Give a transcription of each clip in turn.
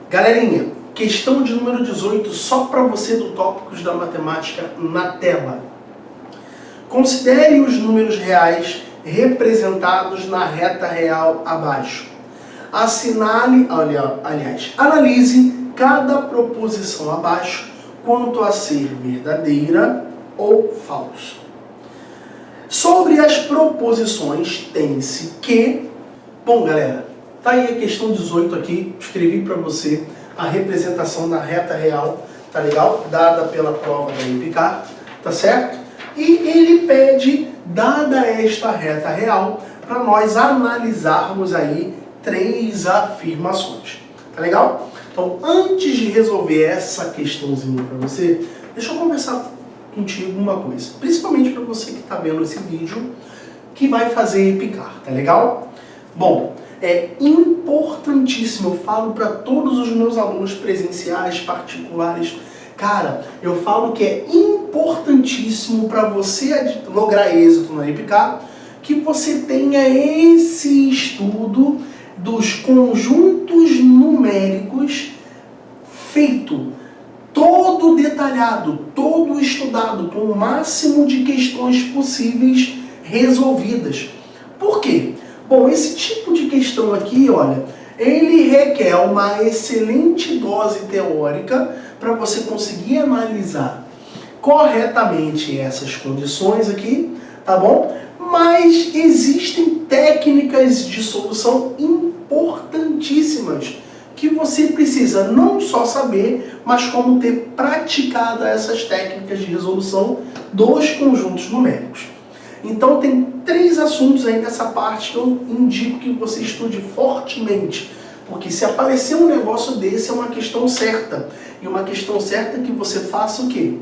Galerinha, questão de número 18, só para você do Tópicos da Matemática na tela. Considere os números reais representados na reta real abaixo. Analise cada proposição abaixo quanto a ser verdadeira ou falso. Sobre as proposições, tem-se que... Bom, galera, tá aí a questão 18 aqui, escrevi para você a representação da reta real, tá legal? Dada pela prova da EPICAR, tá certo? E ele pede, dada esta reta real, para nós analisarmos aí 3 afirmações, tá legal? Então, antes de resolver essa questãozinha para você, deixa eu conversar contigo uma coisa, principalmente para você que está vendo esse vídeo, que vai fazer EPICAR, tá legal? Bom, é importantíssimo, eu falo para todos os meus alunos presenciais, particulares, cara, eu falo que é importantíssimo para você lograr êxito na EPICAR, que você tenha esse estudo dos conjuntos numéricos feito, todo detalhado, todo estudado, com o máximo de questões possíveis resolvidas. Por quê? Bom, esse tipo de questão aqui, olha, ele requer uma excelente dose teórica para você conseguir analisar corretamente essas condições aqui, tá bom? Mas existem técnicas de solução importantíssimas que você precisa não só saber, mas como ter praticado essas técnicas de resolução dos conjuntos numéricos. Então tem 3 assuntos aí nessa parte que eu indico que você estude fortemente, porque se aparecer um negócio desse é uma questão certa, e uma questão certa é que você faça o quê?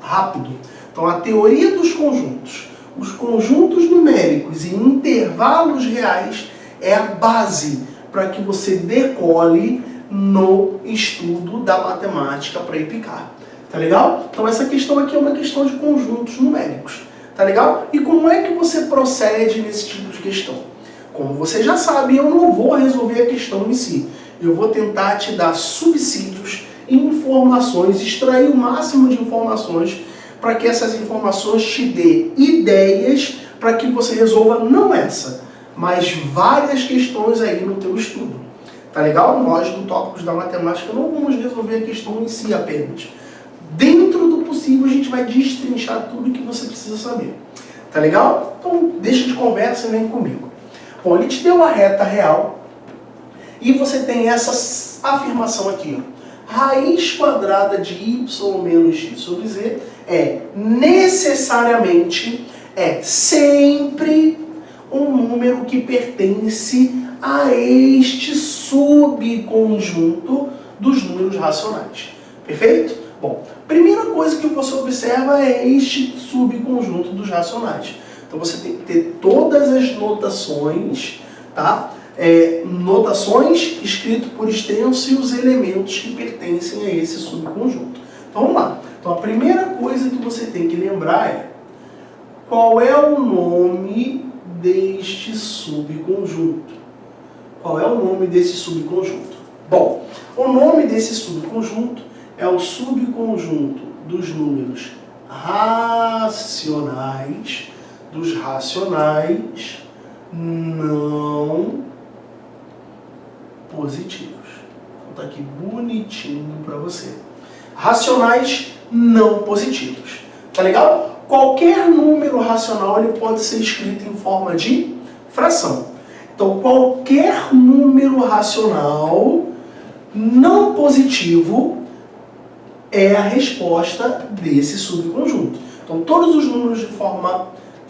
Rápido. Então a teoria dos conjuntos, os conjuntos numéricos e intervalos reais é a base para que você decole no estudo da matemática para EPICAR. Tá legal? Então essa questão aqui é uma questão de conjuntos numéricos. Tá legal? E como é que você procede nesse tipo de questão? Como você já sabe, eu não vou resolver a questão em si. Eu vou tentar te dar subsídios, informações, extrair o máximo de informações para que essas informações te dê ideias para que você resolva não essa, mas várias questões aí no teu estudo. Tá legal? Nós do Tópicos da Matemática não vamos resolver a questão em si apenas. Dentro do possível, a gente vai destrinchar tudo que você precisa saber. Tá legal? Então, deixa de conversa e vem comigo. Bom, ele te deu a reta real e você tem essa afirmação aqui, ó. Raiz quadrada de y menos x sobre z é necessariamente, sempre um número que pertence a este subconjunto dos números racionais. Perfeito? Bom, primeira coisa que você observa é este subconjunto dos racionais. Então você tem que ter todas as notações, tá? Notações escrito por extenso e os elementos que pertencem a esse subconjunto. Então vamos lá. Então a primeira coisa que você tem que lembrar é qual é o nome deste subconjunto. Qual é o nome desse subconjunto? Bom, o nome desse subconjunto é o subconjunto dos números racionais, não positivos. Então tá aqui bonitinho para você. Racionais não positivos. Tá legal? Qualquer número racional ele pode ser escrito em forma de fração. Então qualquer número racional não positivo é a resposta desse subconjunto. Então todos os números de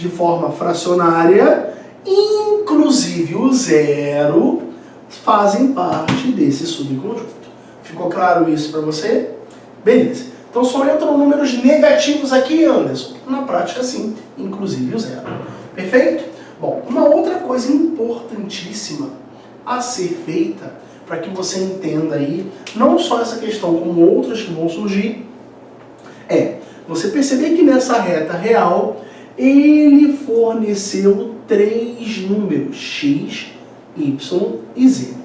forma fracionária, inclusive o zero, fazem parte desse subconjunto. Ficou claro isso para você? Beleza. Então só entram números negativos aqui, Anderson. Na prática sim, inclusive o zero. Perfeito? Bom, uma outra coisa importantíssima a ser feita, para que você entenda aí, não só essa questão, como outras que vão surgir, é você perceber que nessa reta real, ele forneceu 3 números, x, y e z.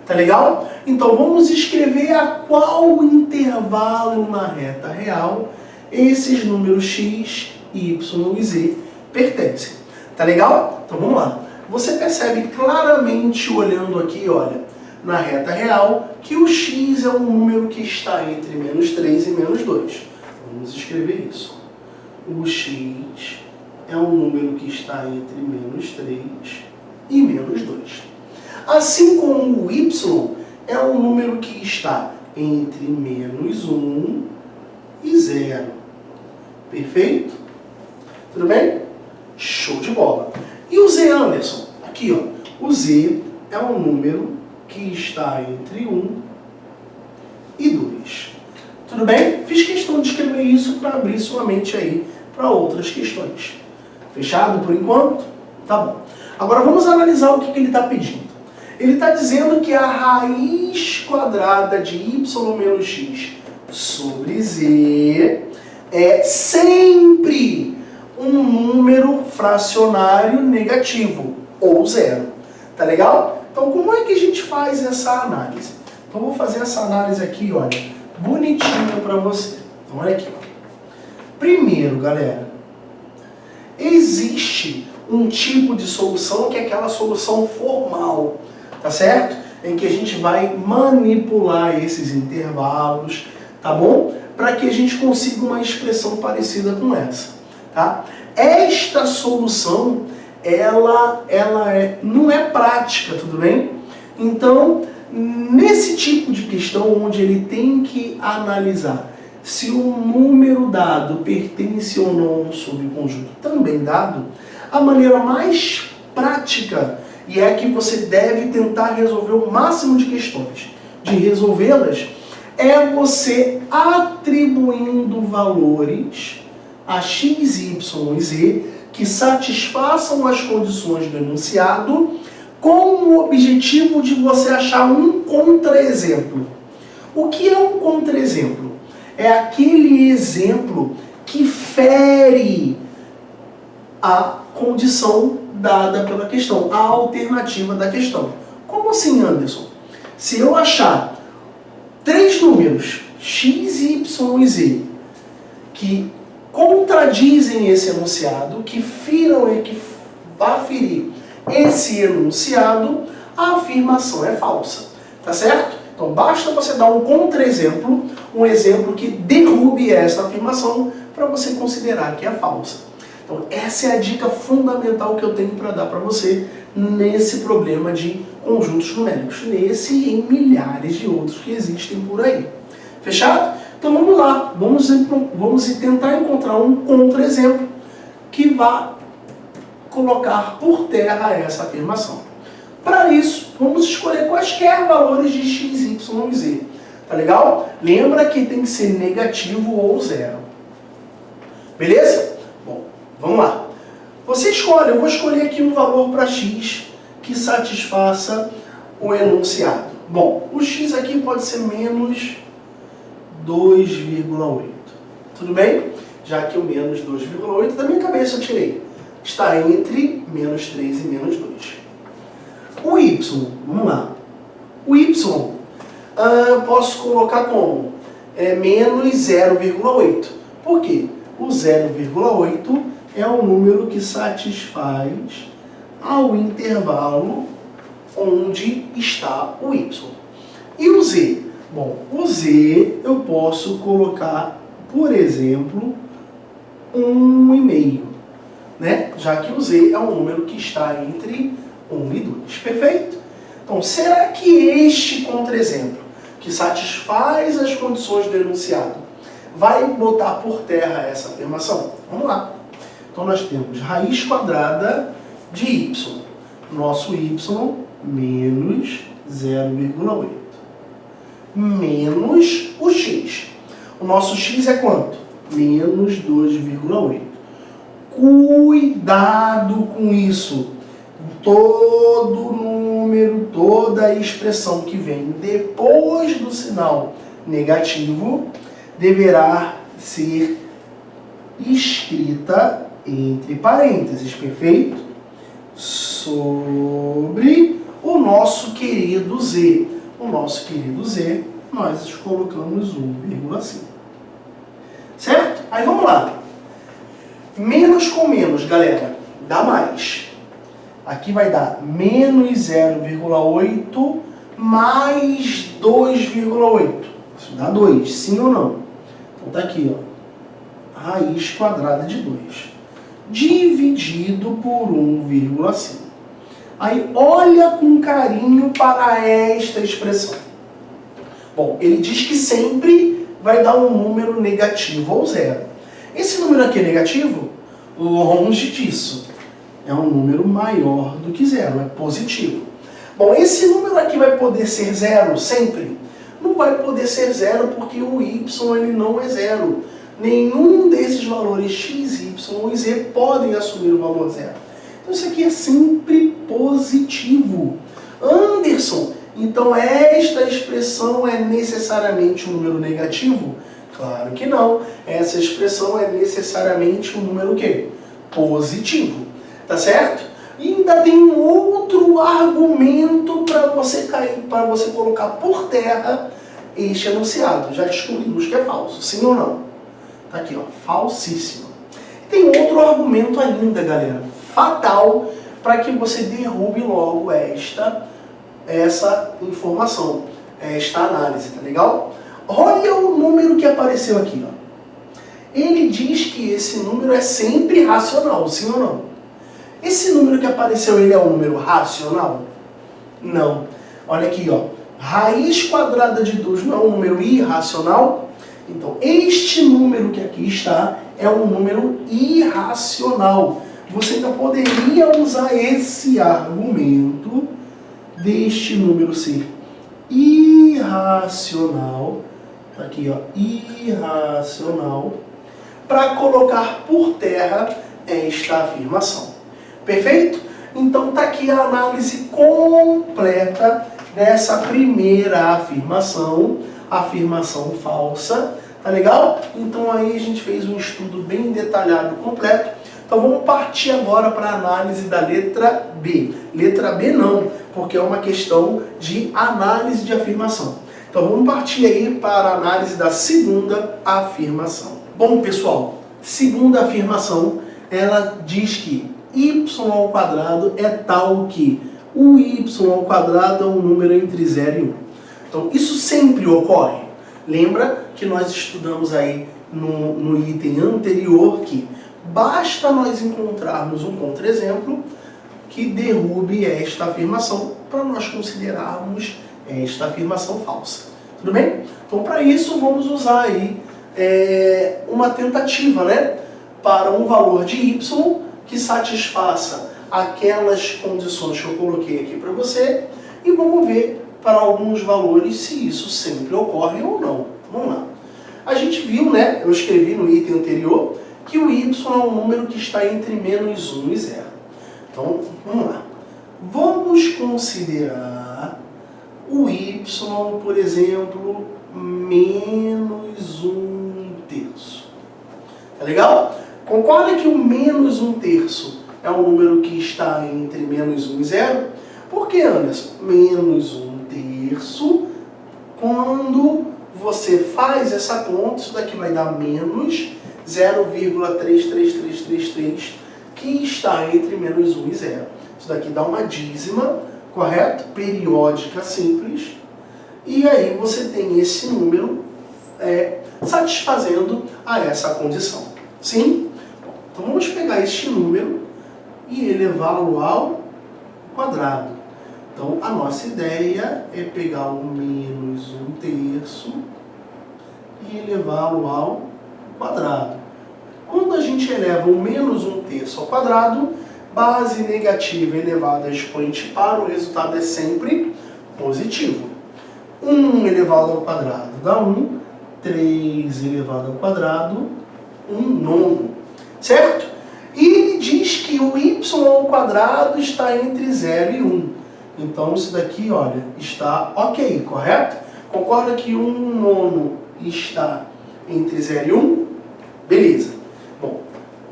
Tá legal? Então vamos escrever a qual intervalo na reta real esses números x, y e z pertencem. Tá legal? Então vamos lá. Você percebe claramente olhando aqui, olha, na reta real, que o x é um número que está entre menos 3 e menos 2. Vamos escrever isso. O x é um número que está entre menos 3 e menos 2. Assim como o y é um número que está entre menos 1 e 0. Perfeito? Tudo bem? Show de bola. E o z, Anderson? Aqui, ó. O z é um número que está entre 1 e 2. Tudo bem? Fiz questão de escrever isso para abrir sua mente aí para outras questões. Fechado por enquanto? Tá bom. Agora vamos analisar o que ele está pedindo. Ele está dizendo que a raiz quadrada de y menos x sobre z é sempre um número fracionário negativo, ou zero. Tá legal? Então como é que a gente faz essa análise? Então eu vou fazer essa análise aqui, olha, bonitinho para você. Então olha aqui. Primeiro, galera, existe um tipo de solução que é aquela solução formal, tá certo? Em que a gente vai manipular esses intervalos, tá bom? Para que a gente consiga uma expressão parecida com essa, tá? Esta solução, ela não é prática, tudo bem? Então, nesse tipo de questão onde ele tem que analisar se o número dado pertence ou não a um subconjunto também dado, a maneira mais prática, e é que você deve tentar resolver o máximo de questões, de resolvê-las, é você atribuindo valores a x, y e z que satisfaçam as condições do enunciado com o objetivo de você achar um contra-exemplo. O que é um contra-exemplo? É aquele exemplo que fere a condição dada pela questão, a alternativa da questão. Como assim, Anderson? Se eu achar 3 números, x, y e z, que contradizem esse enunciado, que vai ferir esse enunciado, a afirmação é falsa. Tá certo? Então basta você dar um contra-exemplo, um exemplo que derrube essa afirmação para você considerar que é falsa. Então essa é a dica fundamental que eu tenho para dar para você nesse problema de conjuntos numéricos, nesse e em milhares de outros que existem por aí. Fechado? Então vamos lá, vamos tentar encontrar um contra-exemplo que vá colocar por terra essa afirmação. Para isso, vamos escolher quaisquer valores de x, y e z. Tá legal? Lembra que tem que ser negativo ou zero. Beleza? Bom, vamos lá. Você escolhe, eu vou escolher aqui um valor para x que satisfaça o enunciado. Bom, o x aqui pode ser menos 2,8. Tudo bem? Já que o menos 2,8 da minha cabeça eu tirei. Está entre menos 3 e menos 2. O y, vamos lá. O y posso colocar como? Menos 0,8. Por quê? O 0,8 é um número que satisfaz ao intervalo onde está o y. E o z? Bom, o z eu posso colocar, por exemplo, 1,5, né? Já que o z é um número que está entre 1 e 2. Perfeito? Então, será que este contra-exemplo, que satisfaz as condições do enunciado, vai botar por terra essa afirmação? Vamos lá. Então, nós temos raiz quadrada de y. Nosso y menos 0,8. Menos o x. O nosso x é quanto? Menos 2,8. Cuidado com isso. Todo número, toda expressão que vem depois do sinal negativo deverá ser escrita entre parênteses, perfeito? Sobre o nosso querido z. O nosso querido z, nós colocamos 1,5. Certo? Aí vamos lá. Menos com menos, galera, dá mais. Aqui vai dar menos 0,8 mais 2,8. Isso dá 2, sim ou não? Então tá aqui, ó. Raiz quadrada de 2. Dividido por 1,5. Aí olha com carinho para esta expressão. Bom, ele diz que sempre vai dar um número negativo ou zero. Esse número aqui é negativo? Longe disso. É um número maior do que zero, é positivo. Bom, esse número aqui vai poder ser zero sempre? Não vai poder ser zero porque o y ele não é zero. Nenhum desses valores x, y e z podem assumir o valor zero. Então isso aqui é sempre positivo. Anderson, então esta expressão é necessariamente um número negativo? Claro que não. Essa expressão é necessariamente um número o quê? Positivo. Tá certo? E ainda tem um outro argumento para você colocar por terra este enunciado. Já descobrimos que é falso, sim ou não? Tá aqui, ó, falsíssimo. Tem outro argumento ainda, galera, fatal, para que você derrube logo essa informação, esta análise, tá legal? Olha o número que apareceu aqui, ó. Ele diz que esse número é sempre racional, sim ou não? Esse número que apareceu, ele é um número racional? Não. Olha aqui, ó. Raiz quadrada de 2 não é um número irracional? Então, este número que aqui está é um número irracional. Você ainda poderia usar esse argumento deste número ser irracional, tá aqui, ó, irracional, para colocar por terra esta afirmação. Perfeito? Então tá aqui a análise completa dessa primeira afirmação, afirmação falsa, tá legal? Então aí a gente fez um estudo bem detalhado, completo. Então vamos partir agora para a análise da letra B. Letra B não, porque é uma questão de análise de afirmação. Então vamos partir aí para a análise da segunda afirmação. Bom, pessoal, segunda afirmação, ela diz que y ao quadrado é tal que o y ao quadrado é um número entre 0 e 1. Então isso sempre ocorre. Lembra que nós estudamos aí no item anterior que basta nós encontrarmos um contra-exemplo que derrube esta afirmação para nós considerarmos esta afirmação falsa. Tudo bem? Então para isso vamos usar aí uma tentativa, né, para um valor de y que satisfaça aquelas condições que eu coloquei aqui para você e vamos ver para alguns valores se isso sempre ocorre ou não. Vamos lá. A gente viu, né, eu escrevi no item anterior, que o y é um número que está entre menos 1 e 0. Então, vamos lá. Vamos considerar o y, por exemplo, menos 1/3. Tá legal? Concorda que o menos 1/3 é um número que está entre menos 1 e 0? Por que, Anderson? Menos 1/3, quando você faz essa conta, isso daqui vai dar menos 0,33333, que está entre menos 1 e 0. Isso daqui dá uma dízima, correto? Periódica simples. E aí você tem esse número satisfazendo a essa condição. Sim? Então vamos pegar este número e elevá-lo ao quadrado. Então a nossa ideia é pegar o menos 1/3 e elevá-lo ao quadrado. Quando a gente eleva o menos 1/3 ao quadrado, base negativa elevada a expoente par, o resultado é sempre positivo. 1 elevado ao quadrado dá 1, 3 elevado ao quadrado, 1/9. Certo? E ele diz que o y ao quadrado está entre 0 e 1. Então isso daqui, olha, está ok, correto? Concorda que 1/9 está entre 0 e 1? Beleza. Bom,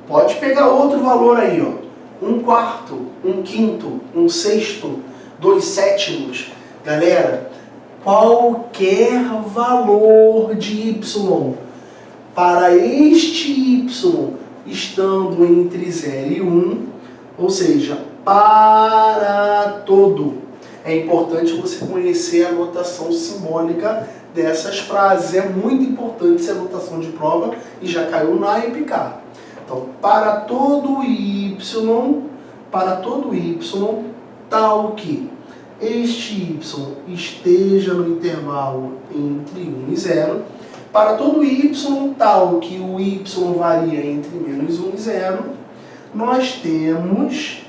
pode pegar outro valor aí, ó. 1/4, 1/5, 1/6. 2 sétimos. Galera, qualquer valor de y para este y estando entre 0 e 1, ou seja, para todo. É importante você conhecer a notação simbólica dessas frases. É muito importante essa notação de prova e já caiu no naipe, cara. Então, para todo y, tal que este y esteja no intervalo entre 1 e 0, para todo y tal que o y varia entre menos 1 e 0, nós temos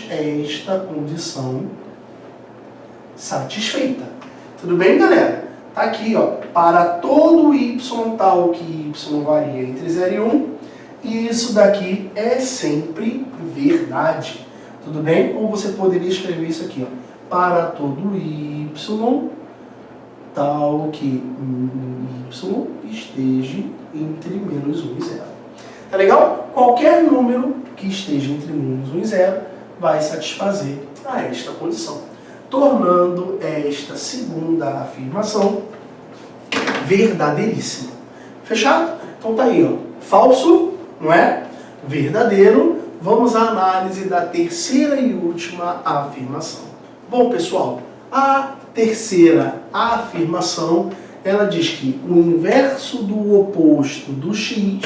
esta condição satisfeita. Tudo bem, galera? Tá aqui, ó. Para todo y tal que y varia entre 0 e 1, isso daqui é sempre verdade. Tudo bem? Ou você poderia escrever isso aqui, ó. Para todo y tal que y esteja entre menos 1 e 0. Tá legal? Qualquer número que esteja entre menos 1 e 0 vai satisfazer a esta condição, tornando esta segunda afirmação verdadeiríssima. Fechado? Então tá aí, ó. Falso, não é? Verdadeiro. Vamos à análise da terceira e última afirmação. Bom, pessoal, a terceira afirmação, ela diz que o inverso do oposto do x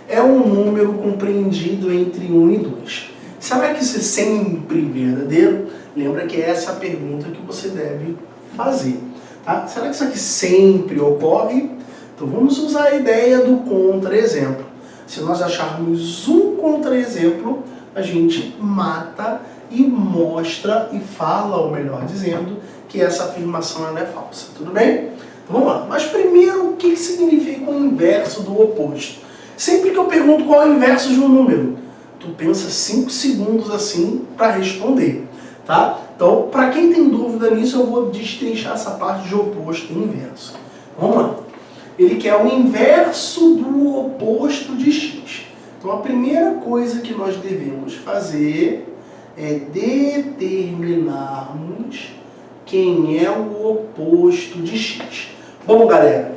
é um número compreendido entre 1 e 2. Será que isso é sempre verdadeiro? Lembra que é essa a pergunta que você deve fazer. Tá? Será que isso aqui sempre ocorre? Então vamos usar a ideia do contra-exemplo. Se nós acharmos um contra-exemplo, a gente mata e mostra e fala, ou melhor dizendo, que essa afirmação ela é falsa. Tudo bem? Então vamos lá. Mas primeiro, o que significa o inverso do oposto? Sempre que eu pergunto qual é o inverso de um número, tu pensa 5 segundos assim para responder, tá? Então, para quem tem dúvida nisso, eu vou destrinchar essa parte de oposto e inverso. Vamos lá. Ele quer o inverso do oposto de x. Então, a primeira coisa que nós devemos fazer é determinarmos quem é o oposto de x. Bom, galera,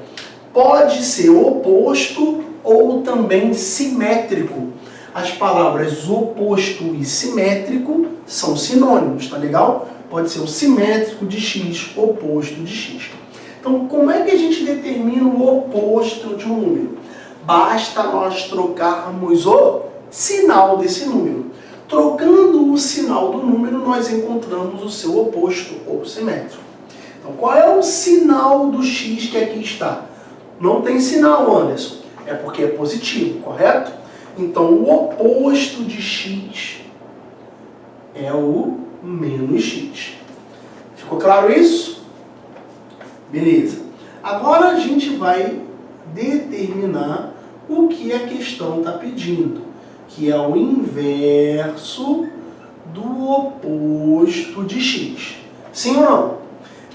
pode ser oposto ou também simétrico. As palavras oposto e simétrico são sinônimos, tá legal? Pode ser o simétrico de x, oposto de x. Então, como é que a gente determina o oposto de um número? Basta nós trocarmos o sinal desse número. Trocando o sinal do número, nós encontramos o seu oposto ou simétrico. Então, qual é o sinal do x que aqui está? Não tem sinal, Anderson. É porque é positivo, correto? Então, o oposto de x é o menos x. Ficou claro isso? Beleza. Agora a gente vai determinar o que a questão está pedindo, que é o inverso do oposto de x. Sim ou não?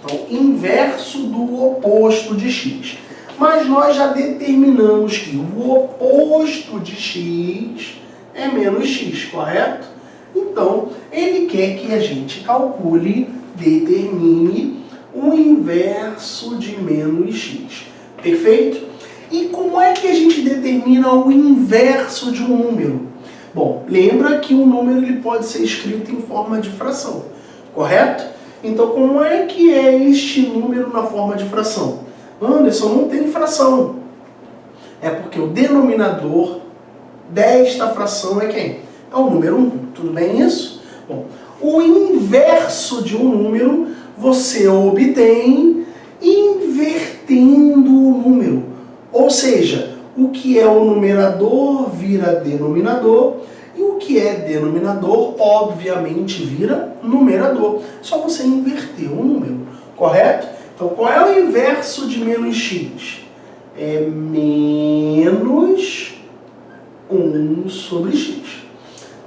Então, inverso do oposto de x. Mas nós já determinamos que o oposto de x é menos x, correto? Então, ele quer que a gente calcule, determine o inverso de menos x. Perfeito? E como é que a gente determina o inverso de um número? Bom, lembra que um número ele pode ser escrito em forma de fração, correto? Então, como é que é este número na forma de fração? Anderson, não tem fração. É porque o denominador desta fração é quem? É o número 1. Tudo bem isso? Bom, o inverso de um número você obtém invertendo o número. Ou seja, o que é o numerador vira denominador e o que é denominador, obviamente, vira numerador. Só você inverter o número, correto? Então, qual é o inverso de menos x? É menos 1 sobre x.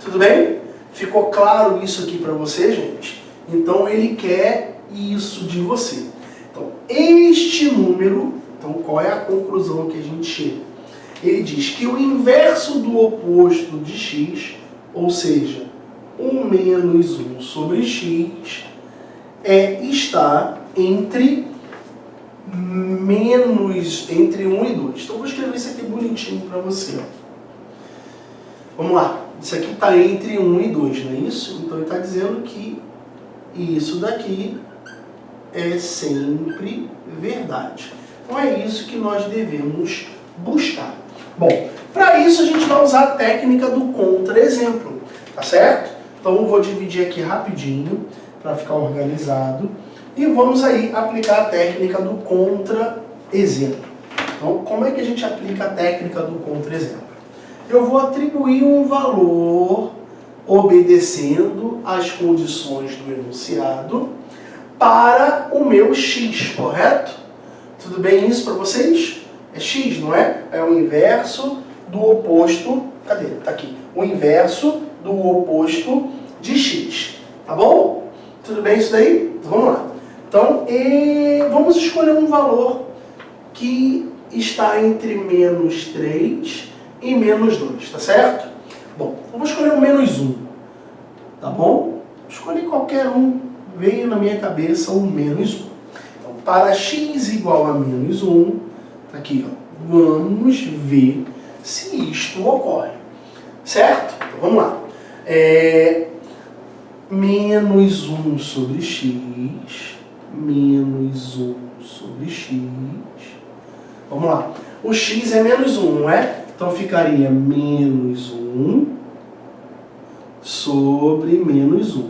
Tudo bem? Ficou claro isso aqui para você, gente? Então, ele quer isso de você. Então, este número, então qual é a conclusão que a gente chega? Ele diz que o inverso do oposto de x, ou seja, o menos 1 sobre x está entre 1 e 2. Então, eu vou escrever isso aqui bonitinho para você. Ó. Vamos lá. Isso aqui está entre 1 e 2, não é isso? Então, ele está dizendo que isso daqui é sempre verdade. Então, é isso que nós devemos buscar. Bom, para isso a gente vai usar a técnica do contra-exemplo, tá certo? Então, eu vou dividir aqui rapidinho para ficar organizado. E vamos aí aplicar a técnica do contra-exemplo. Então, como é que a gente aplica a técnica do contra-exemplo? Eu vou atribuir um valor obedecendo às condições do enunciado para o meu x, correto? Tudo bem isso para vocês? É x, não é? É o inverso do oposto... Cadê? Tá aqui. O inverso do oposto de x. Tá bom? Tudo bem isso daí? Então, vamos lá. Então, vamos escolher um valor que está entre menos 3 e menos 2, tá certo? Bom, eu vou escolher o menos 1, tá bom? Escolhi qualquer um, veio na minha cabeça o menos 1. Então, para x igual a menos 1, tá aqui, ó, vamos ver se isto ocorre, certo? Então, vamos lá. Menos 1 sobre x, menos 1 sobre x. Vamos lá. O x é menos 1, não é? Então ficaria menos 1 sobre menos 1.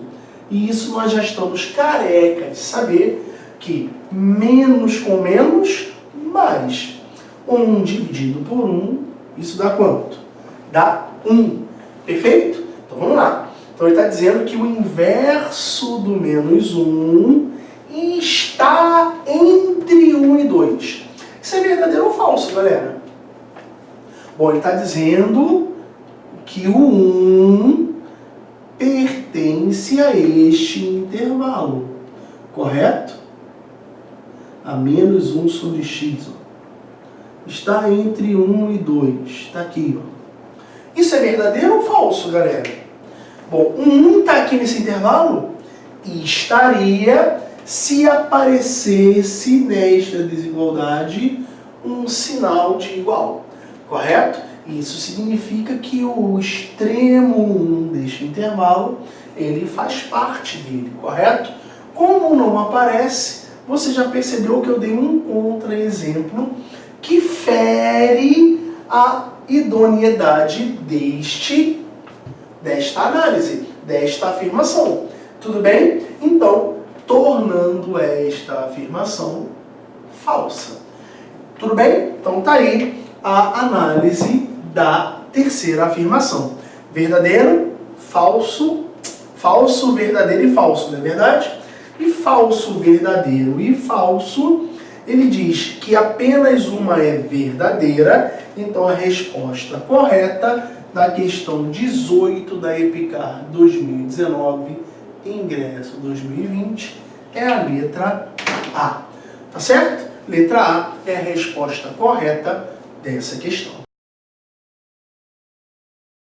E isso nós já estamos careca de saber que menos com menos, mais 1 dividido por 1, isso dá quanto? Dá 1. Perfeito? Então vamos lá. Então ele está dizendo que o inverso do menos 1 está entre 1 e 2. Isso é verdadeiro ou falso, galera? Bom, ele está dizendo que o 1 pertence a este intervalo, correto? A menos 1 sobre x. Ó. Está entre 1 e 2. Está aqui. Ó. Isso é verdadeiro ou falso, galera? Bom, o 1 está aqui nesse intervalo e estaria se aparecesse nesta desigualdade um sinal de igual, correto? Isso significa que o extremo 1 deste intervalo, ele faz parte dele, correto? Como não aparece, você já percebeu que eu dei um contra-exemplo que fere a idoneidade desta análise, desta afirmação. Tudo bem? Então, tornando esta afirmação falsa. Tudo bem? Então tá aí a análise da terceira afirmação. Verdadeiro, falso, falso, verdadeiro e falso, não é verdade? E falso, verdadeiro e falso, ele diz que apenas uma é verdadeira, então a resposta correta da questão 18 da EPICAR 2019, ingresso 2020, é a letra A. Tá certo? Letra A é a resposta correta dessa questão.